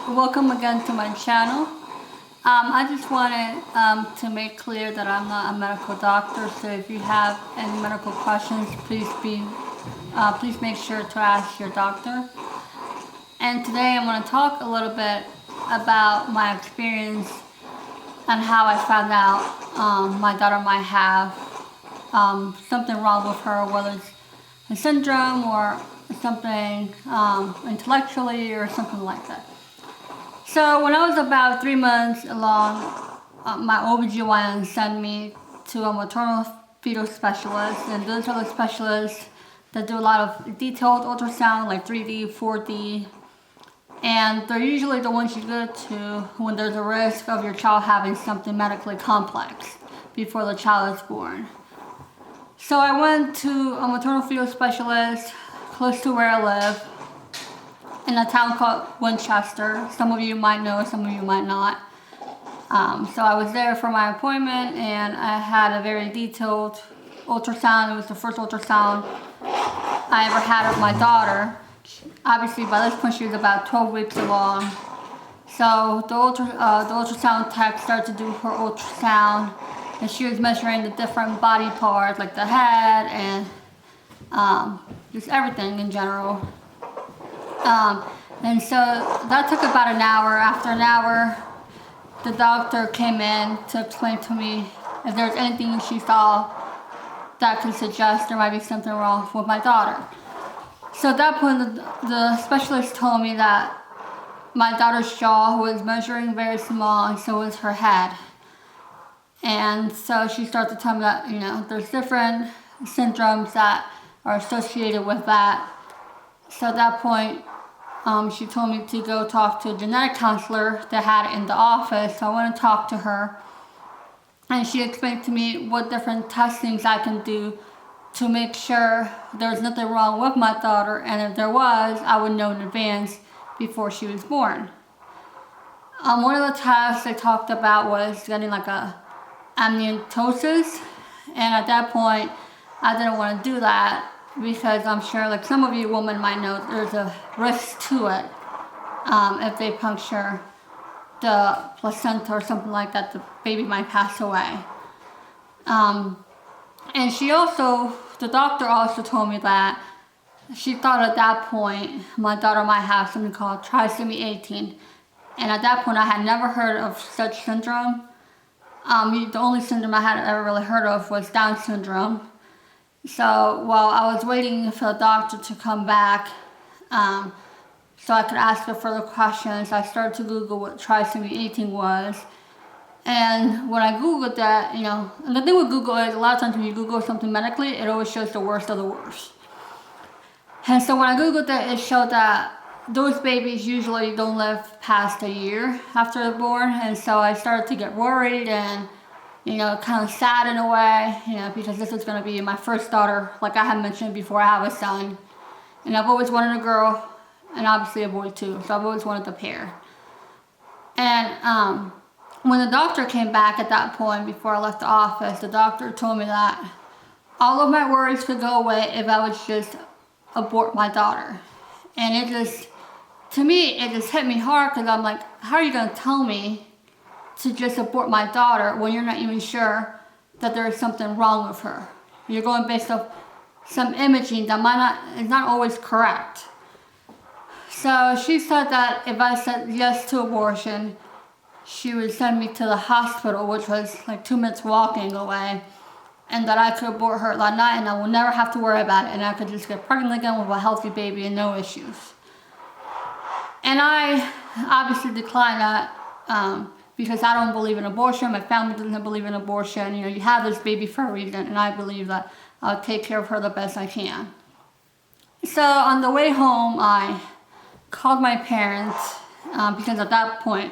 Welcome again to my channel. I just wanted to make clear that I'm not a medical doctor, so if you have any medical questions, please make sure to ask your doctor. And today I'm going to talk a little bit about my experience and how I found out my daughter might have something wrong with her, whether it's a syndrome or something intellectually or something like that. So when I was about 3 months along, my OBGYN sent me to a maternal fetal specialist, and those are the specialists that do a lot of detailed ultrasound, like 3D, 4D, and they're usually the ones you go to when there's a risk of your child having something medically complex before the child is born. So I went to a maternal fetal specialist close to where I live, in a town called Winchester. Some of you might know, some of you might not. So I was there for my appointment, and I had a very detailed ultrasound. It was the first ultrasound I ever had of my daughter. Obviously, by this point, she was about 12 weeks along. So the ultrasound tech started to do her ultrasound, and she was measuring the different body parts, like the head and just everything in general. And so that took about an hour. After an hour, the doctor came in to explain to me if there's anything she saw that could suggest there might be something wrong with my daughter. So at that point, the specialist told me that my daughter's jaw was measuring very small, and so was her head. And so she started to tell me that, there's different syndromes that are associated with that. So at that point, she told me to go talk to a genetic counselor that had it in the office. So I went and talked to her, and she explained to me what different testings I can do to make sure there's nothing wrong with my daughter, and if there was, I would know in advance before she was born. One of the tests they talked about was getting like a amniotosis, and at that point, I didn't want to do that, because I'm sure, like some of you women might know, there's a risk to it. If they puncture the placenta or something like that, the baby might pass away. And the doctor also told me that she thought at that point my daughter might have something called trisomy 18. And at that point, I had never heard of such syndrome. The only syndrome I had ever really heard of was Down syndrome. So while I was waiting for the doctor to come back, so I could ask her further questions, I started to Google what trisomy 18 was. And when I Googled that, and the thing with Google is a lot of times when you Google something medically, it always shows the worst of the worst. And so when I Googled that, it showed that those babies usually don't live past a year after they're born. And so I started to get worried and kind of sad in a way, because this is going to be my first daughter. Like I had mentioned before, I have a son. And I've always wanted a girl, and obviously a boy too. So I've always wanted the pair. And when the doctor came back at that point, before I left the office, the doctor told me that all of my worries could go away if I would just abort my daughter. And it just hit me hard, because I'm like, how are you going to tell me to just abort my daughter when you're not even sure that there is something wrong with her? You're going based off some imaging that is not always correct. So she said that if I said yes to abortion, she would send me to the hospital, which was like 2 minutes walking away, and that I could abort her that night, and I would never have to worry about it, and I could just get pregnant again with a healthy baby and no issues. And I obviously declined that, because I don't believe in abortion. My family doesn't believe in abortion. You have this baby for a reason, and I believe that I'll take care of her the best I can. So on the way home, I called my parents, because at that point,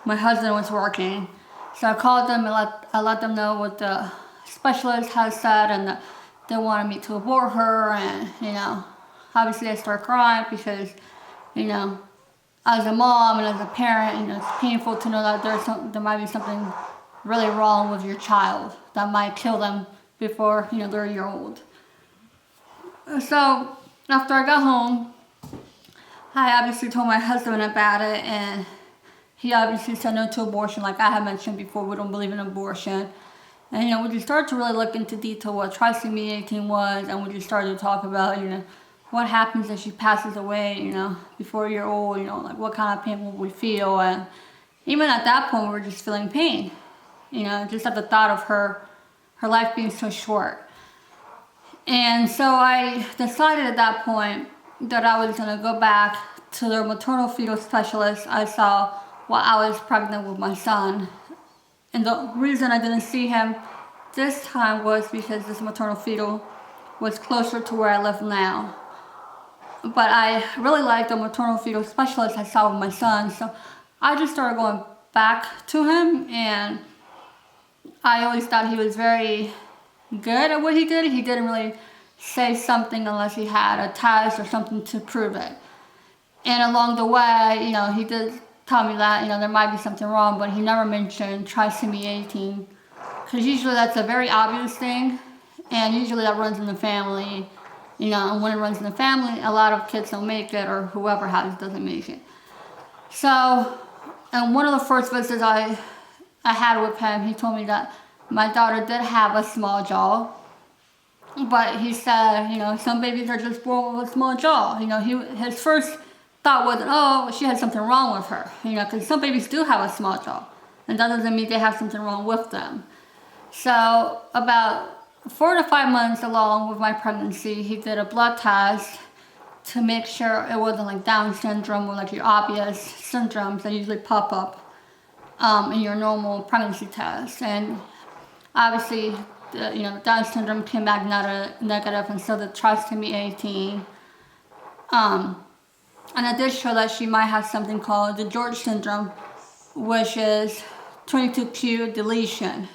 my husband was working. So I called them and I let them know what the specialist had said, and that they wanted me to abort her. And, obviously I started crying because, as a mom and as a parent, it's painful to know that there might be something really wrong with your child that might kill them before, they're a year old. So after I got home, I obviously told my husband about it, and he obviously said no to abortion. Like I had mentioned before, we don't believe in abortion. And we just started to really look into detail what trisomy 18 was, and we just started to talk about, what happens if she passes away, before a year old, like what kind of pain will we feel. And even at that point, we were just feeling pain, just at the thought of her life being so short. And so I decided at that point that I was going to go back to the maternal fetal specialist I saw while I was pregnant with my son. And the reason I didn't see him this time was because this maternal fetal was closer to where I live now. But I really liked the maternal fetal specialist I saw with my son, so I just started going back to him, and I always thought he was very good at what he did. He didn't really say something unless he had a test or something to prove it. And along the way, he did tell me that, there might be something wrong, but he never mentioned trisomy 18, because usually that's a very obvious thing, and usually that runs in the family. And when it runs in the family, a lot of kids don't make it, or whoever has it doesn't make it. So, and one of the first visits I had with him, he told me that my daughter did have a small jaw, but he said, some babies are just born with a small jaw. His first thought was, oh, she had something wrong with her, because some babies do have a small jaw, and that doesn't mean they have something wrong with them. So about 4 to 5 months along with my pregnancy, he did a blood test to make sure it wasn't like Down syndrome or like your obvious syndromes that usually pop up in your normal pregnancy test. And obviously, the Down syndrome came back negative, and so the trisomy 18. And it did show that she might have something called the George syndrome, which is 22q deletion.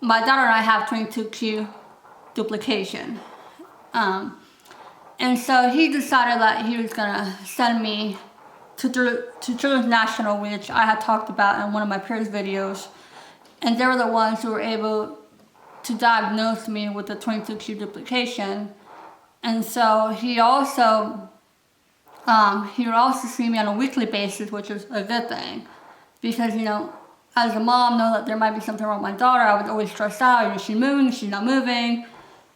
My daughter and I have 22q duplication. And so he decided that he was gonna send me to Children's National, which I had talked about in one of my previous videos. And they were the ones who were able to diagnose me with the 22q duplication. And so he would also see me on a weekly basis, which is a good thing. Because, as a mom, know that there might be something wrong with my daughter, I was always stressed out. She's moving, she's not moving,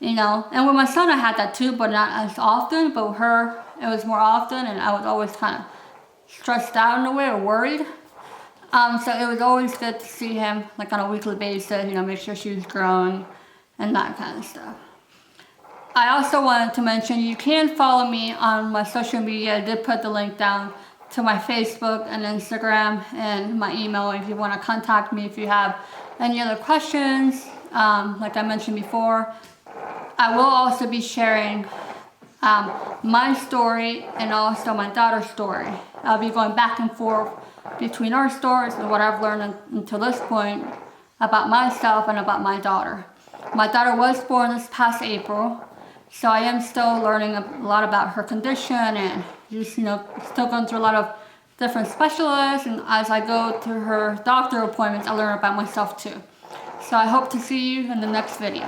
And with my son, I had that too, but not as often. But with her, it was more often, and I was always kind of stressed out in a way, or worried. So it was always good to see him, like on a weekly basis, make sure she was growing, and that kind of stuff. I also wanted to mention, you can follow me on my social media. I did put the link down to my Facebook and Instagram and my email if you want to contact me if you have any other questions. Like I mentioned before, I will also be sharing my story and also my daughter's story. I'll be going back and forth between our stories and what I've learned until this point about myself and about my daughter. My daughter was born this past April, so I am still learning a lot about her condition, and just, still going through a lot of different specialists, and as I go to her doctor appointments, I learn about myself too. So I hope to see you in the next video.